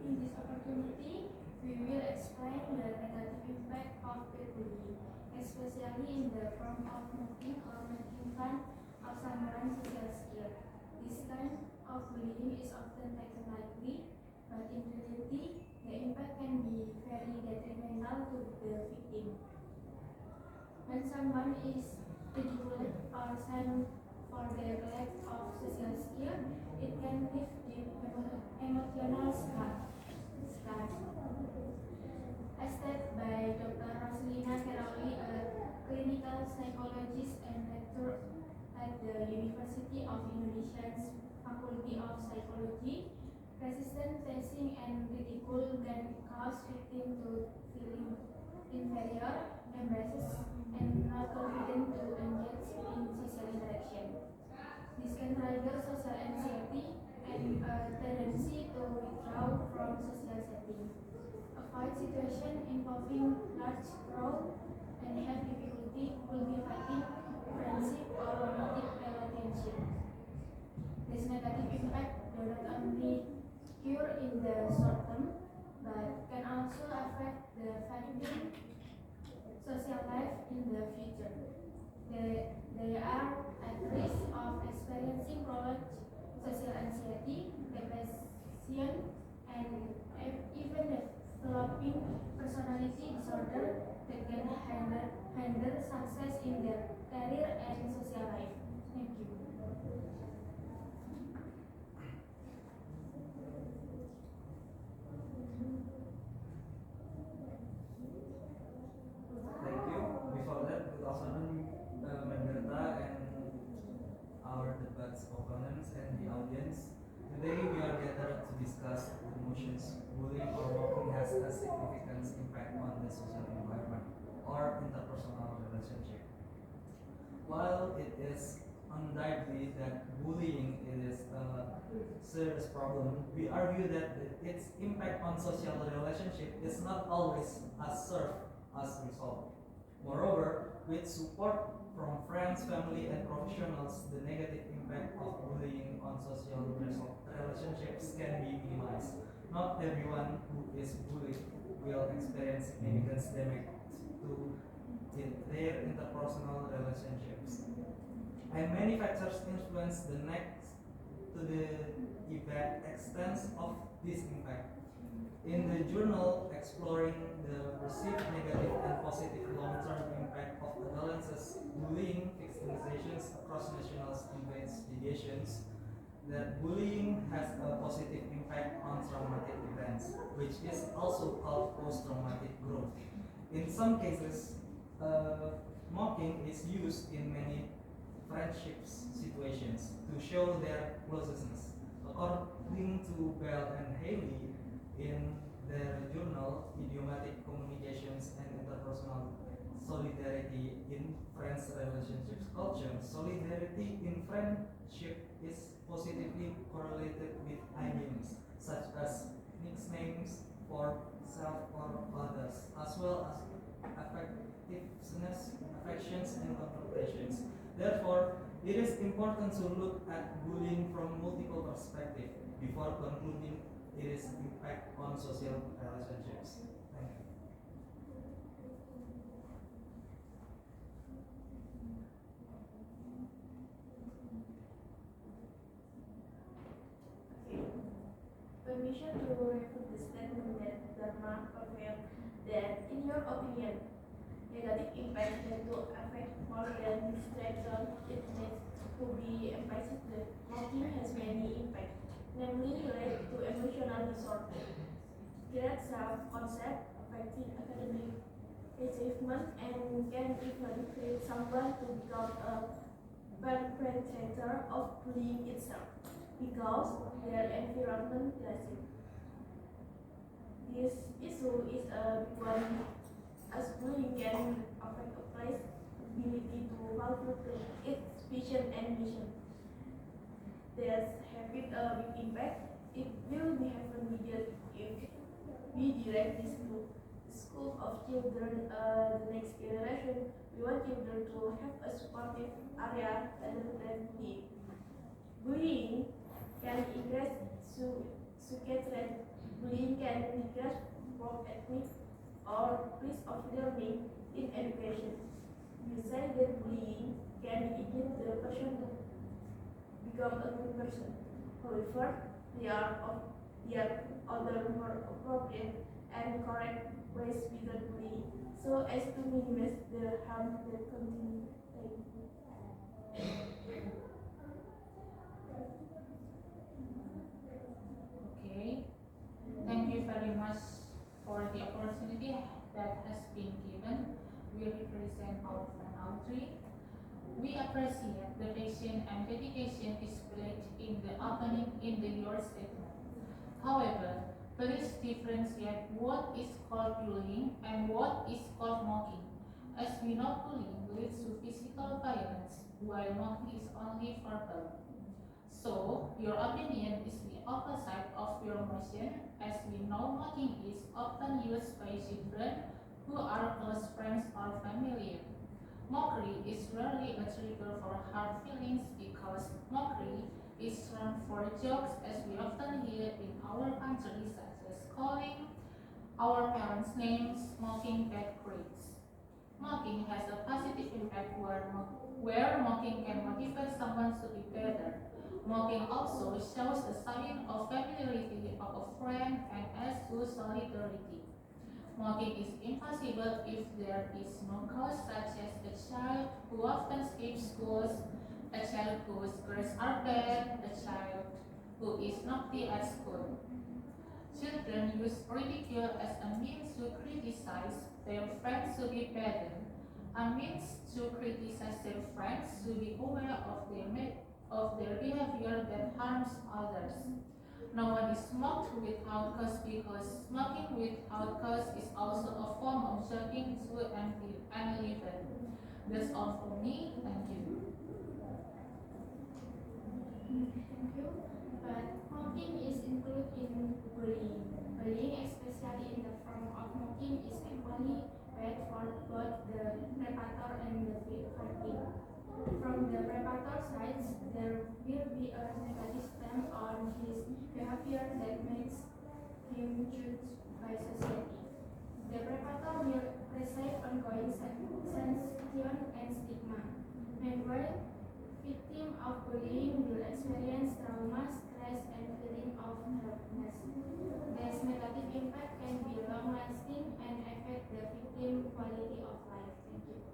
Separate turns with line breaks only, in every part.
In this opportunity, we will explain the negative impact of peer bullying, especially in the form of mocking or making fun of someone's social skill. This kind of bullying is often taken lightly, but in reality, the impact can be very detrimental to the victim. When someone is ridiculed or shunned for their lack of social skill, it can leave deep emotional scars. As stated by Dr. Rosalina Keroli, a clinical psychologist and lecturer at the University of Indonesia's Faculty of Psychology, persistent teasing and ridicule can cause victims to feel inferior, embarrassed, and not confident to engage in social interaction. This can trigger social anxiety and a tendency to withdraw from social setting, avoid situations involving large crowd, and have difficulty cultivating friendship or romantic relationship. This negative impact does not only cure in the short term, but can also affect the victim social life in the future. They are at risk of experiencing prolonged social anxiety, depression, and even developing personality disorder that can hinder success in their career and social life. Thank you.
Thank you. Before that, good afternoon, Menderta and our debates opponents and the audience. Today we are gathered to discuss emotions. Bullying or mocking has a significant impact on the social environment or interpersonal relationship. While it is undoubtedly that bullying is a serious problem, we argue that its impact on social relationship is not always as served as resolved. Moreover, with support from friends, family, and professionals, the negative impact of bullying on social relationships can be minimized. Not everyone who is bullied will experience significant damage to their interpersonal relationships. And many factors influence the next to the extent of this impact. In the journal exploring the perceived negative and positive long-term impact of adolescents bullying victimizations across national investigations, that bullying has a positive impact on traumatic events, which is also called post-traumatic growth. In some cases, mocking is used in many friendships situations to show their closeness. According to Bell and Haley, in their journal Idiomatic Communications and Interpersonal Solidarity in Friends Relationships Culture, solidarity in friendship is positively correlated with idioms such as nicknames for self or others, as well as affectiveness, affections, and confrontations. Therefore, it is important to look at bullying from multiple perspectives before concluding its impact on social relationships. Thank you.
Permission to refute the statement that Dharma prevailed that, in your opinion, negative impact that to affect more than distraction, it needs to be emphasized that mocking has many impacts, namely related to emotional disorder, great self-concept, affecting academic achievement, and can even create someone to become a perpetrator of bullying itself because their environment does it. This issue is a big one as bullying can affect a place's ability to fulfill its vision and mission. Thus, having a big impact, it will be have immediate if we direct this to the school of children, the next generation. We want children to have a supportive area rather than bullying can increase suicide.
Bullying can decrease from ethnic or risk of learning in education. Besides that, bullying can indicate the person to become a good person. However, there are other more appropriate and correct ways without bullying, so as to minimize the harm that continue.
Okay, thank you very much for the opportunity that has been given. We represent our friend Audrey. We appreciate the passion and dedication displayed in the opening in your statement. However, please differentiate what is called bullying and what is called mocking. As we know, bullying leads to physical violence, while mocking is only verbal. So, your opinion is the opposite of your motion, as we know mocking is often used by children who are close friends or familiar. Mockery is rarely a trigger for hard feelings because mockery is termed for jokes, as we often hear in our country, such as calling our parents' names, mocking bad grades. Mocking has a positive impact where mocking can motivate someone to be better. Mocking also shows a sign of familiarity of a friend and adds to solidarity. Mocking is impossible if there is no cause, such as a child who often skips schools, a child whose grades are bad, a child who is naughty at school. Children use ridicule as a means to criticize their friends to be better, a means to criticize their friends to be aware of their behavior that harms others. No one is mocked without cause because mocking without cause is also a form of joking to unlive. That's all for me. Thank you.
Thank you. But mocking is included in bullying. Bullying, especially in the form of mocking, is equally bad for both the perpetrator and the victim. From the perpetrator side, there will be a negative stamp on his behavior that makes him judged by society. The perpetrator will receive ongoing sanction and stigma. Meanwhile, victim of bullying will experience trauma, stress, and feeling of helplessness. This negative impact can be long-lasting and affect the victim's quality of life. Thank you.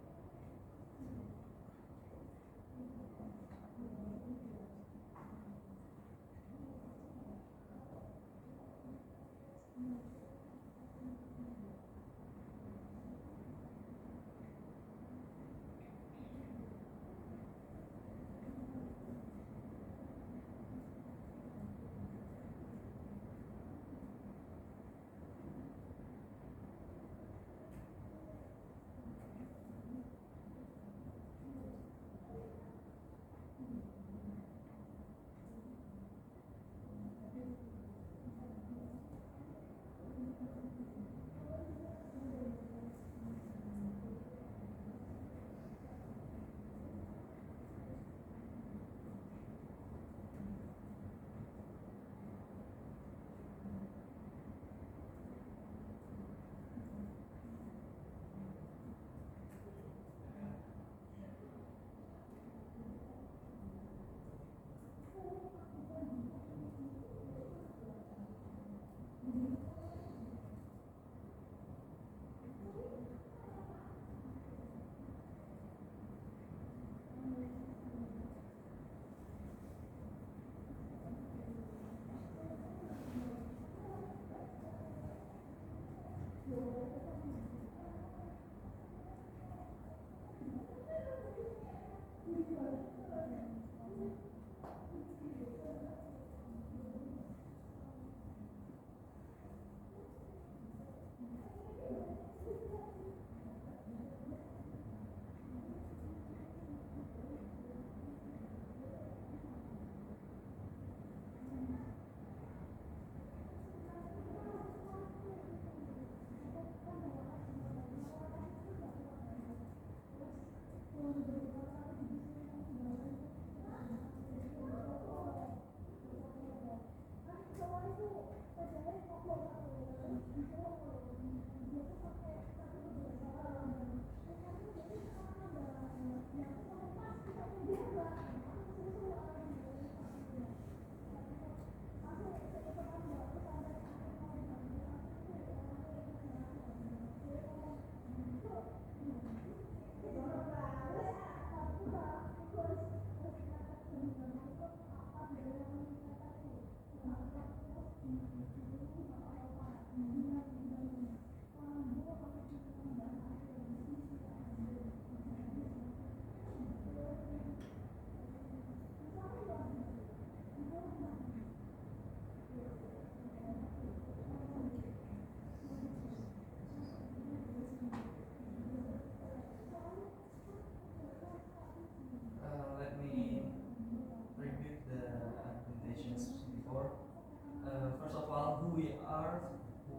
are to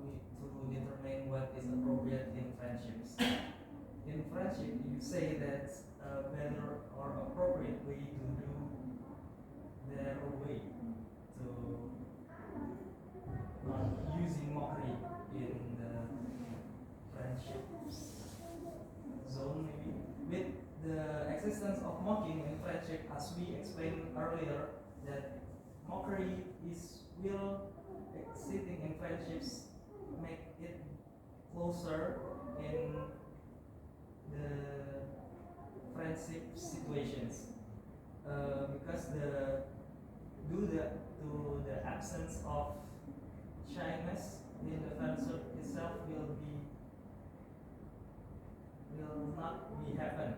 determine what is appropriate in friendships. In friendship, you say that a better or appropriate way to do their way to not using mockery in the friendship zone, maybe. With the existence of mocking in friendship, as we explained earlier, that mockery will sitting in friendships make it closer in the friendship situations, because due to the absence of shyness in the friendship itself will not be happen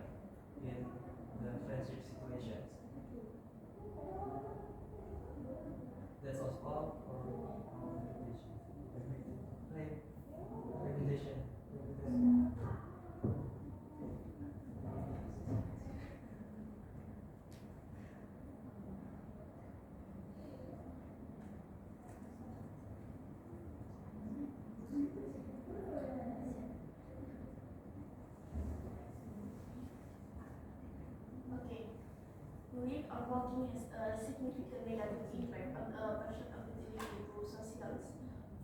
in the friendship situations. That's all for recommendation.
Okay. Bullying or mocking has a significant negative impact on a person's ability to socialize.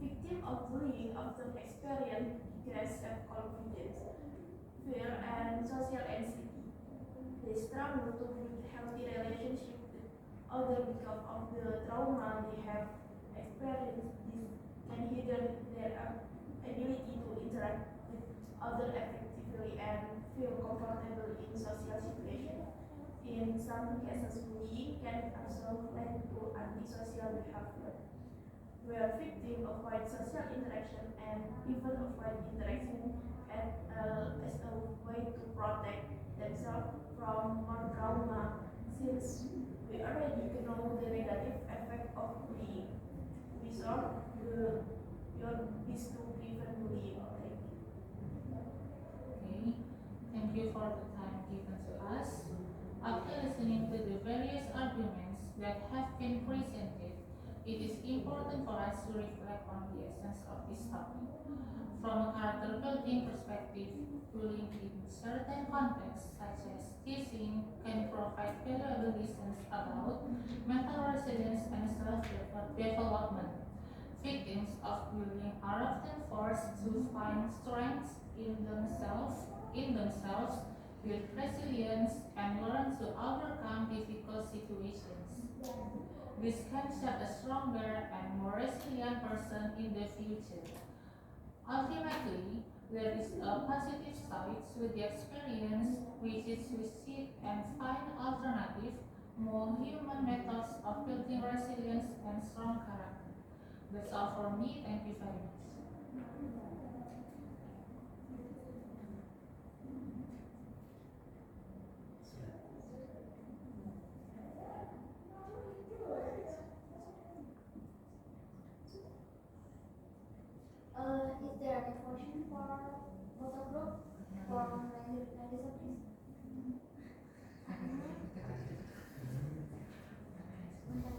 Victims of bullying often experience decreased self-confidence, fear, and social anxiety. They struggle to build healthy relationships with others because of the trauma they have experienced. This can hinder their ability to interact with others effectively and feel comfortable in social situations. In some cases, bullying can also lead to antisocial behavior, where victims avoid social interaction and even avoid interaction as a way to protect themselves from more trauma. Since we already know the negative effect of bullying, we saw your is to prevent bullying.
Okay, thank you for the time given to us. After listening to the various arguments that have been presented, it is important for us to reflect on the essence of this topic. From a character building perspective, bullying in certain contexts, such as teasing, can provide valuable lessons about mental resilience and self-development. Victims of bullying are often forced to find strength in themselves, build resilience, and learn to overcome difficult situations. This can shape a stronger and more resilient person in the future. Ultimately, there is a positive side to the experience, which is to seek and find alternative, more human methods of building resilience and strong character. That's all for me. Thank you very much.
Is there any question for photo group for Lisa, please?